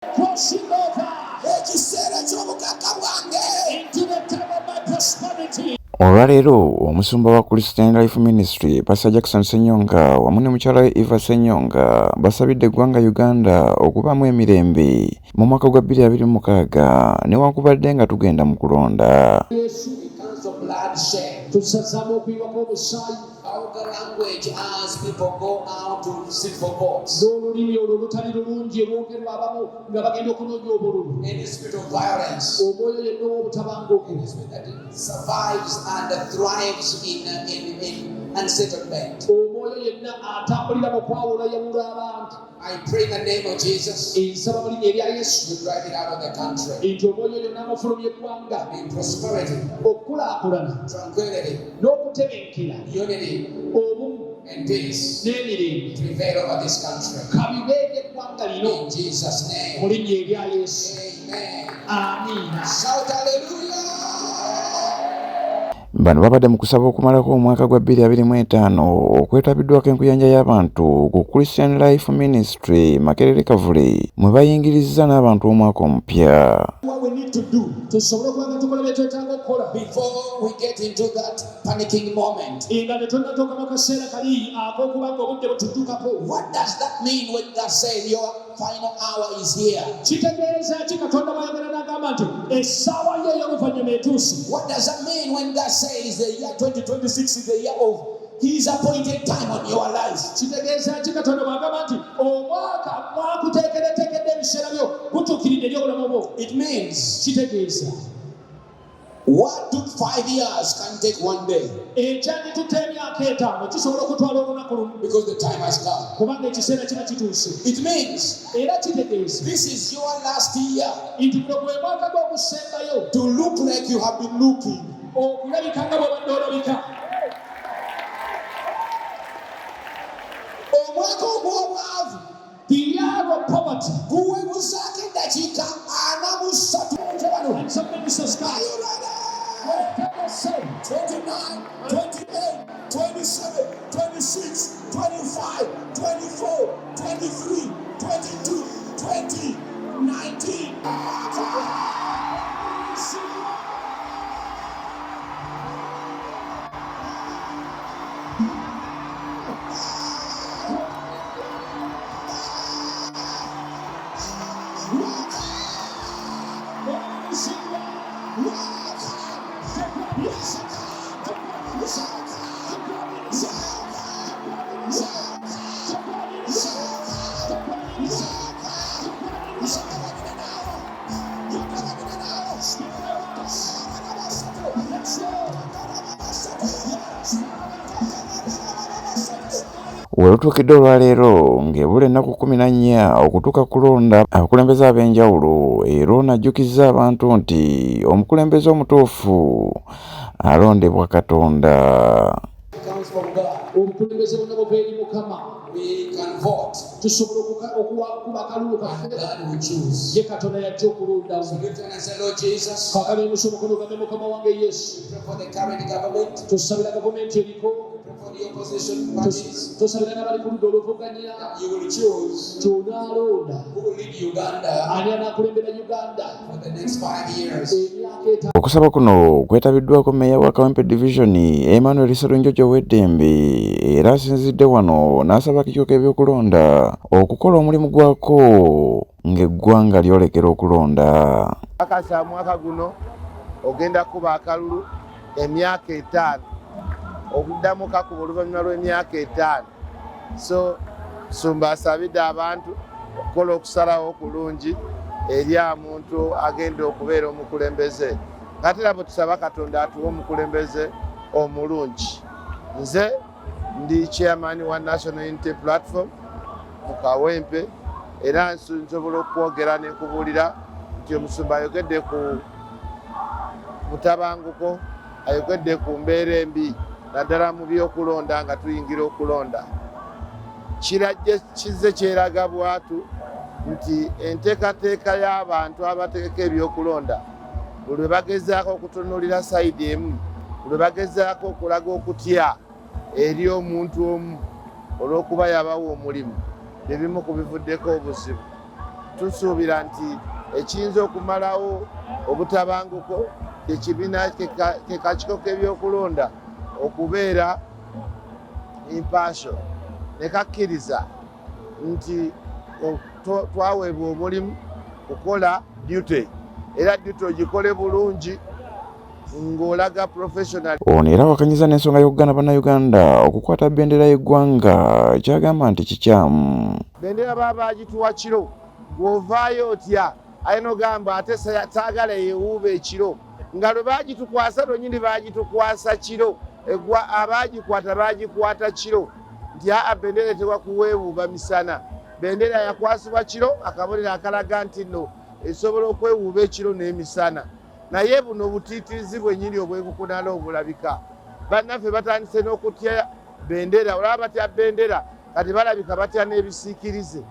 Crossing over into the time of my prosperity. Olwaleero omusumba wa Christian Life Ministry Pastor Jackson Senyonga wamu ne mukyala we Eva Senyonga basabidde eggwanga Uganda okubaamu emirembe mu mwaka gwa 2026 newankubadde nga tugenda mu kulonda. Our language as people go out to seek for votes. Any spirit of violence, any spirit that survives and thrives in unsettlement. I pray in the name of Jesus. You drive it out of the country. In prosperity, tranquility, unity, and peace prevail over this country. In Jesus' name. Amen. Shout hallelujah. Bano babadde mu kusaba okumalako omwaka gwa 2025 okwetabiddwako enkuyanja y'abantu ku Christian Life Ministry Makerere Kavule mwe bayingiriza n'abantu omwaka omupya. Before we get into that panicking moment, what does that mean when God says your final hour is here? What does that mean when God says the year 2026 is the year of His appointed time on your life? It means what took 5 years can take 1 day. Because the time has come. It means this is your last year to look like you have been looking. The year of poverty. And some ministers come. Are you ready? 29, 28, 27, 26, 25, 24, 23, 22, 20, 19. Welutuukidde olwaleero ng'ebula ennaku 14 okutuuka kulonda abakulembeze ab'enjawulo era onajjukizza abantu nti omukulembeze omutuufu alondebwa Katonda. We can vote. And God will choose. So lift and say, Lord Jesus, we pray for the current government. We pray for the opposition parties. You will choose who will lead Uganda for the next 5 years. Okusaba kuno kwetabiddwako Meya wa Kawempe Division Emmanuel Sserunjojo Weddembe era asinzidde wano n'asaba kikyuka ebyokulonda okukola omulimu gwako ng'eggwanga lyolekera okulonda. Akasa mwaka guno ogenda kuba akalulu emyaka 5 okuddamu kakuba oluvannyuma lw'emyaka 5. So Sumba asabidde abantu okukola okusalawo okulungi eri omuntu agenda okubeera omukulembeze. Kati nabo tusaba Katonda atuwe omukulembeze omulungi. Nze ndi chairman wa National Unity Platform mu Kawempe era nsobola okwogera ne kubuulira nti omusumba ayogedde ku mutabanguko, ayogedde ku mbeera embi naddala mu by'okulonda nga tuyingira okulonda. Kirajje kizze kyeraga bwatu nti enteekateeka y'abantu abategeka ebyokulonda bwe bagezaako okutunuulira sayidi emu, bwe bagezaako okulaga okutya eri omuntu omu olw'okuba yabawa omulimu, ebimu ku bivuddeko obuzibu. tusuubira nti ekiyinza okumalawo obutabanguko ekibiina kekakiko k'ebyokulonda okubeera impartial ne kakkiriza nti twaweebwa omulimu kukola duty era duty ogikole bulungi ng'olaga professional. Ono era wakanyiza n'ensonga y'okugana bannayuganda okukwata bendera y'eggwanga kyagamba nti kikyamu. Bendera baba bagituwa kiro bw'ovaayo otya ayina ogamba ate saagala yeewuuba ekiro nga lwe bagitukwasa lwennyini bagitukwasa kiro abaagikwata bagikwata kiro nti bendera tewakuweewuuba misana. Bendera yakwasibwa kiro akabonero akalaga nti nno esobola okwewuuba ekiro n'emisana. Naye buno obutiitiizi bwennyini obwekukunala obulabika bannaffe batandise n'okutya bendera. Olaba batya bendera kati balabika batya n'ebisiikirize.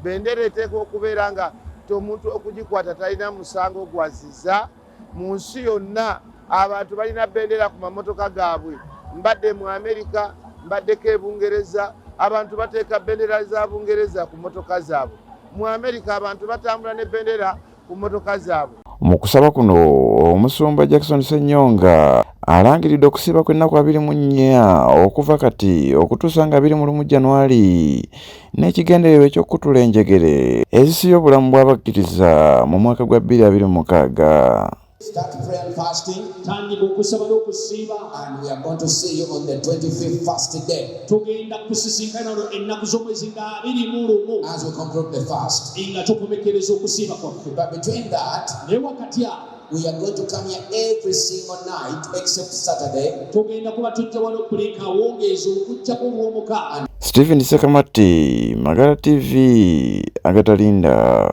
Bendera eteekwa okubeera nga omuntu okugikwata talina musango gwaziza. Mu nsi yonna abantu balina bendera ku mamotoka gaabwe. Mbadde mu Amerika, mbaddeko e Bungereza, abantu bateeka bendera za Bungereza ku motoka zaabwe. Mu Amerika abantu batambula ne bendera ku motoka zaabwe. Mu kusaba kuno omusumba Jackson Ssenyonga alangiridde okusiiba kw'ennaku 24 okuva kati okutuusa nga 21 January n'ekigendererwa eky'okutula enjegere ezisiya obulamu bw'abakkiriza mu mwaka gwa 2026. Start prayer and fasting, tandika okusaba n'okusiiba, and we are going to see you on the 25th fasting day tugenda kusisinkana ennaku z'omwezi nga 21 as we conclude the fast. nga tukomekereza okusiiba kwaffe. But between that, naye wakati awo we are going to come here every single night except Saturday. tugenda kuba tujja wano kuleka awongeeza okujjako olw'omukaaga. Stephen Sekamati, Magala TV, Agatalinda.